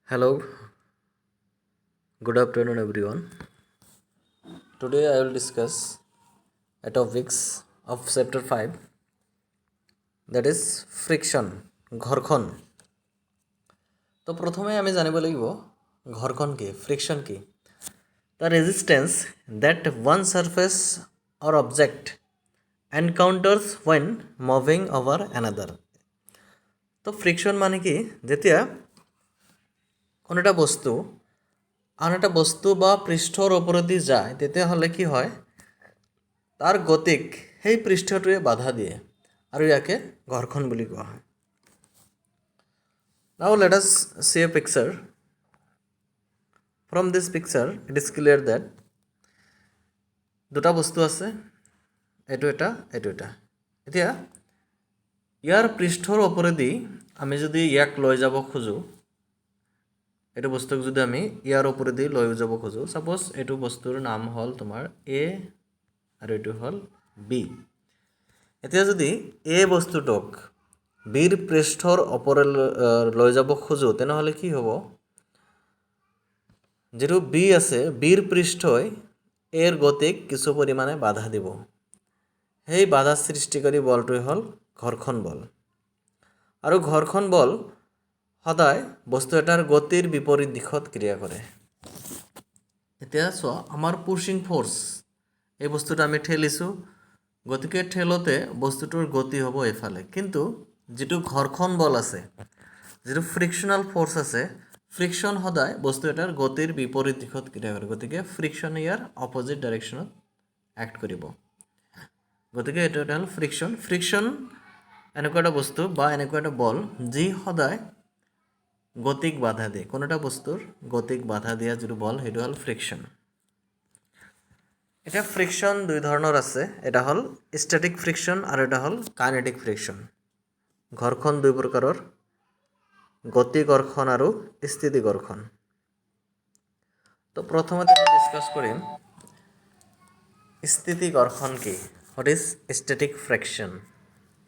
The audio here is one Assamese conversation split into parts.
Hello, good afternoon everyone. Today I will discuss a topics of chapter 5, that is friction, ঘর্ষণ। তো প্রথমে আমি জানিব লাগিব ঘর্ষণ কি, ফ্রিকশন কি। The resistance that one surface or object encounters when moving over another। তো ফ্রিকশন মানে কি, যেতিয়া কোনো এটা বস্তু আন এটা বস্তু বা পৃষ্ঠৰ ওপৰেদি যায় তেতিয়াহ'লে কি হয়, তাৰ গতিক সেই পৃষ্ঠটোৱে বাধা দিয়ে আৰু ইয়াকে ঘৰ্ষণ বুলি কোৱা হয়। Now let us see a picture. From this picture it is clear that দুটা বস্তু আছে, এইটো এটা এইটো এটা। এতিয়া ইয়াৰ পৃষ্ঠৰ ওপৰেদি আমি যদি ইয়াক লৈ যাব খোজোঁ, এইটো বস্তুক যদি আমি ইয়াৰ ওপৰেদি লৈ যাব খোজোঁ, সাপোজ এইটো বস্তুৰ নাম হ'ল তোমাৰ এ আৰু এইটো হ'ল বি। এতিয়া যদি এ বস্তুটোক বিৰ পৃষ্ঠৰ ওপৰে লৈ যাব খোজোঁ তেনেহ'লে কি হ'ব, যিটো বি আছে বিৰ পৃষ্ঠই এৰ গতিক কিছু পৰিমাণে বাধা দিব। সেই বাধা সৃষ্টিকাৰী বলটোৱে হ'ল ঘৰ্ষণ বল। আৰু ঘৰ্ষণ বল সদায় বস্তু এটাৰ গতিৰ বিপৰীত দিশত ক্ৰিয়া কৰে। এতিয়া চোৱা, আমাৰ পুছিং ফ'ৰ্চ, এই বস্তুটো আমি ঠেলিছোঁ, গতিকে ঠেলোতে বস্তুটোৰ গতি হ'ব এইফালে। কিন্তু যিটো ঘৰ্ষণ বল আছে, যিটো ফ্ৰিকশ্যনেল ফ'ৰ্চ আছে, ফ্ৰিকশ্যন সদায় বস্তু এটাৰ গতিৰ বিপৰীত দিশত ক্ৰিয়া কৰে। গতিকে ফ্ৰিকশ্যন ইয়াৰ অপজিট ডাইৰেকশ্যনত এক্ট কৰিব। গতিকে এইটো এটা হ'ল ফ্ৰিকশ্যন। ফ্ৰিকশ্যন এনেকুৱা এটা বস্তু বা এনেকুৱা এটা বল যি সদায় গতিক বাধা দিয়ে। কোনো এটা বস্তুৰ গতিক বাধা দিয়া যিটো বল সেইটো হ'ল ফ্ৰিকশ্যন। এতিয়া ফ্ৰিকশ্যন দুই ধৰণৰ আছে, এটা হ'ল ষ্টেটিক ফ্ৰিকশ্যন আৰু এটা হ'ল কাইনেটিক ফ্ৰিকশ্যন। ঘৰ্ষণ দুই প্ৰকাৰৰ, গতি ঘৰ্ষণ আৰু স্থিতি ঘৰ্ষণ। তো প্ৰথমতে আমি ডিছকাছ কৰিম স্থিতি ঘৰ্ষণ কি, what is static friction.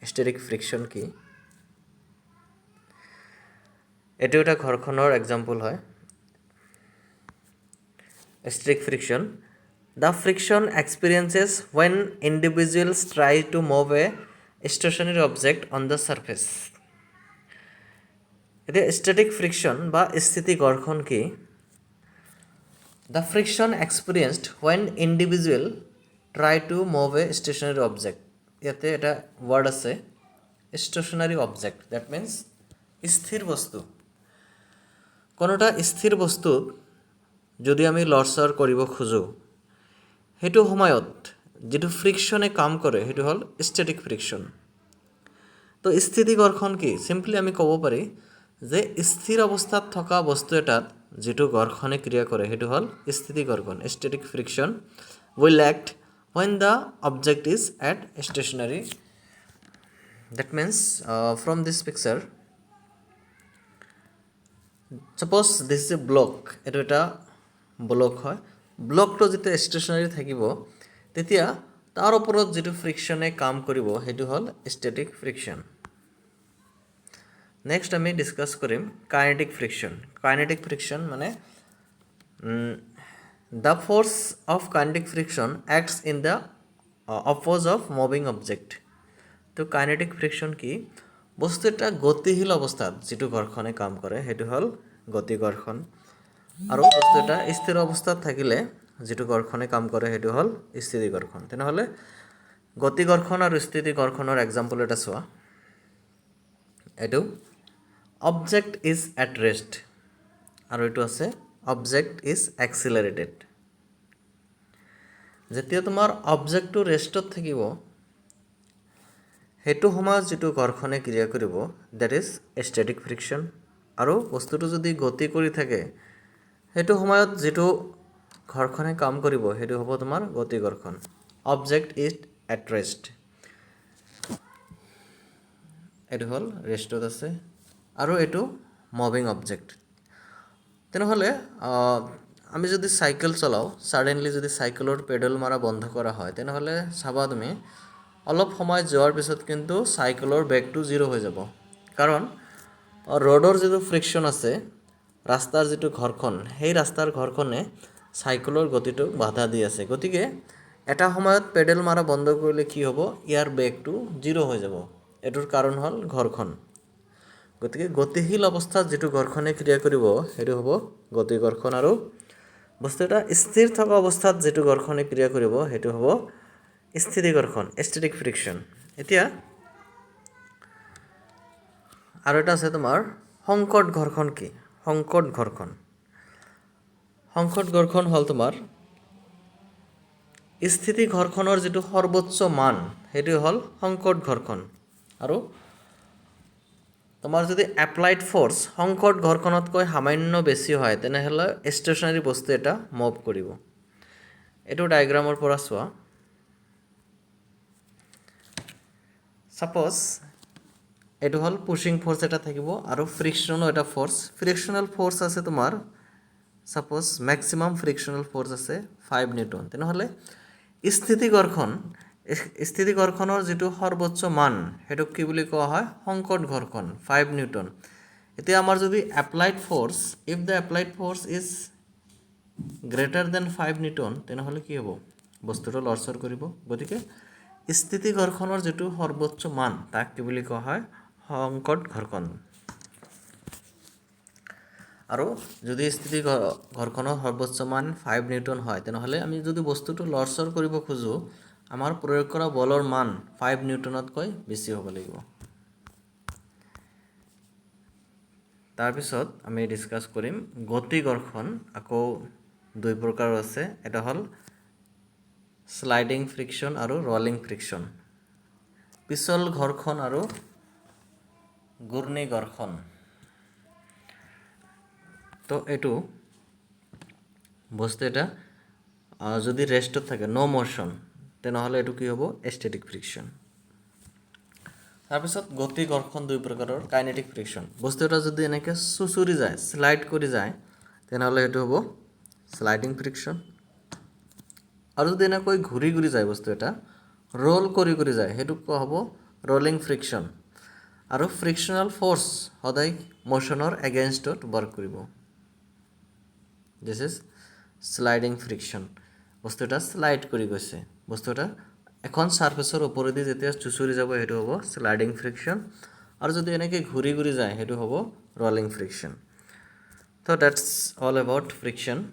Static friction কি, এইটো এটা ঘৰ্ষণৰ এক্সাম্পল হয়। Static friction, the friction experiences when individuals try to move a stationary object on the surface। এতিয়া ষ্টেটিক ফ্ৰিকশ্যন বা স্থিতি ঘৰ্ষণ কি, the friction experienced when individual try to move a stationary object। ইয়াতে এটা ৱৰ্ড আছে stationary object, that means স্থিৰ বস্তু। কোনো এটা স্থিৰ বস্তুক যদি আমি লৰচৰ কৰিব খোজোঁ, সেইটো সময়ত যিটো ফ্ৰিকশ্যনে কাম কৰে সেইটো হ'ল ষ্টেটিক ফ্ৰিকশ্যন। তো স্থিতি ঘৰ্ষণ কি, চিম্পলি আমি ক'ব পাৰি যে স্থিৰ অৱস্থাত থকা বস্তু এটাত যিটো ঘৰ্ষণে ক্ৰিয়া কৰে সেইটো হ'ল স্থিতি ঘৰ্ষণ। Static friction will act when the object is at stationary। that means from this picture, suppose this is a block, এইটো এটা ব্লক হয়। ব্লকটো যেতিয়া ষ্টেচনাৰী থাকিব তেতিয়া তাৰ ওপৰত যিটো ফ্ৰিকশ্যনে কাম কৰিব সেইটো হ'ল ষ্টেটিক ফ্ৰিকশ্যন। নেক্সট আমি ডিছকাছ কৰিম কাইনেটিক ফ্ৰিকশ্যন। কাইনেটিক ফ্ৰিকশ্যন মানে the force of kinetic friction acts in the opposed of moving object. তো কাইনেটিক ফ্ৰিকশ্যন কি, বস্তু এটা গতিশীল অৱস্থাত যিটো ঘৰ্ষণে কাম কৰে সেইটো হ'ল গতি ঘৰ্ষণ, আৰু বস্তু এটা স্থিৰ অৱস্থাত থাকিলে যিটো ঘৰ্ষণে কাম কৰে সেইটো হ'ল স্থিতি ঘৰ্ষণ। তেনেহ'লে গতি ঘৰ্ষণ আৰু স্থিতি ঘৰ্ষণৰ এক্সাম্পল এটা চোৱা, এইটো অবজেক্ট ইজ এট ৰেষ্ট আৰু এইটো আছে অবজেক্ট ইজ এক্সিলাৰেটেড। যেতিয়া তোমাৰ অবজেক্টটো ৰেষ্টত থাকিব সেইটো সময়ত যিটো ঘৰ্ষণে ক্ৰিয়া কৰিব ডেট ইজ ষ্টেটিক ফ্ৰিকশ্যন, আৰু বস্তুটো যদি গতি কৰি থাকে সেইটো সময়ত যিটো ঘৰ্ষণে কাম কৰিব সেইটো হ'ব তোমাৰ গতি ঘৰ্ষণ। অবজেক্ট ইজ এট ৰেষ্ট, এইটো হ'ল ৰেষ্টত আছে, আৰু এইটো মুভিং অবজেক্ট। তেনেহ'লে আমি যদি চাইকেল চলাওঁ, ছাডেনলি যদি চাইকেলৰ পেডেল মাৰা বন্ধ কৰা হয় তেনেহ'লে চাবা তুমি অলপ সময় যোৱাৰ পিছত কিন্তু চাইকেলৰ বেগটো জিৰ' হৈ যাব। কাৰণ ৰ'ডৰ যিটো ফ্ৰিকশ্যন আছে, ৰাস্তাৰ যিটো ঘৰখন সেই ৰাস্তাৰ ঘৰখনে চাইকেলৰ গতিটোক বাধা দি আছে গতিকে এটা সময়ত পেডেল মাৰা বন্ধ কৰিলে কি হ'ব ইয়াৰ বেগটো 0 হৈ যাব এটোৰ কাৰণ হ'ল ঘৰখন গতিকে গতিশীল অৱস্থাত যেটো ঘৰখনে ক্ৰিয়া কৰিব হেতু হ'ব গতি ঘৰখন আৰু বস্তু এটা স্থিৰ থকা অৱস্থাত যেটো ঘৰখনে ক্ৰিয়া কৰিব হেতু হ'ব স্থিতি ঘৰখন ষ্টেটিক ফ্ৰিকশন এতিয়া আৰু এটা আছে তোমাৰ সংকট ঘৰখন কি সংকট ঘৰখন হ'ল তোমাৰ স্থিতি ঘৰখনৰ যেটো সৰ্বোচ্চ মান হেতু হ'ল সংকট ঘৰখন আৰু তোমাৰ যদি এপ্লাইড ফোৰ্স সংকট ঘৰখনতকৈ সামান্য বেছি হয় তেনেহলে ষ্টেচনাৰী বস্তু এটা মুভ কৰিব এটো ডায়াগ্ৰামৰ পৰা চোৱা সাপোজ এটো হল পুশিং ফোৰ্স এটা থাকিব আৰু ফ্ৰিকশনও এটা ফোৰ্স ফ্ৰিকশনাল ফোৰ্স আছে তোমাৰ সাপোজ ম্যাক্সিমাম ফ্ৰিকশনাল ফোৰ্স আছে 5 নিউটন তেনেহলে স্থিতি ঘৰখনৰ যেটো সৰ্বোচ্চ মান হেতুক কি বুলি কোৱা হয় সংকট ঘৰখন 5 নিউটন এতিয়া আমাৰ যদি applied force if the applied force is greater than 5 Newton তেনেহলে কি হ'ব বস্তুটো লৰচৰ কৰিব গতিকে স্থিতি ঘৰখনৰ যেটো সৰ্বোচ্চ মান তাক কি বুলি কোৱা হয় সংকট ঘৰখন আৰু যদি স্থিতি ঘৰখনৰ সৰ্বোচ্চ মান 5 নিউটন হয় তেনেহলে আমি যদি বস্তুটো লৰচৰ কৰিব খুজো আমাৰ প্ৰয়োগ কৰা বলৰ মান 5 নিউটনতকৈ বেছি হ'ব লাগিব তাৰ পিছত আমি ডিসকাস কৰিম গতি ঘৰখন আকৌ দুই প্ৰকাৰ আছে এটা হল স্লাইডিং ফ্ৰিকশন আৰু ৰলিং ফ্ৰিকশন পিছল ঘৰখন আৰু ঘূৰ্ণি ঘৰখন তো এটো বস্তু এটা যদি ৰেষ্টত থাকে নো মোশন তেনেহলে এটো কি হ'ব ষ্টেটিক ফ্ৰিকশন তাৰ পিছত গতি ঘৰখন দুই প্ৰকাৰৰ কাইনেটিক ফ্ৰিকশন বস্তু এটা যদি এনেকে সুচুৰি যায় স্লাইড কৰি যায় তেনেহলে এটো হ'ব স্লাইডিং ফ্ৰিকশন আৰু যদি এনেকৈ ঘূৰি ঘূৰি যায় বস্তু এটা ৰোল কৰি যায় হেতু কোৱা হ'ব ৰোলিং ফ্ৰিকশন আৰু ফ্ৰিকশনাল ফোৰ্স সদায় মোশনৰ এগেইনষ্টত ওয়াৰ্ক কৰিব This is sliding friction বস্তু এটা স্লাইড কৰি গৈছে বস্তু এটা এখন সাৰফেসৰ ওপৰেদি যেতিয়া চুচুৰি যাব হেতু হ'ব স্লাইডিং ফ্ৰিকশন আৰু যদি এনেকৈ ঘূৰি ঘূৰি যায় হেতু হ'ব rolling friction So that's all about friction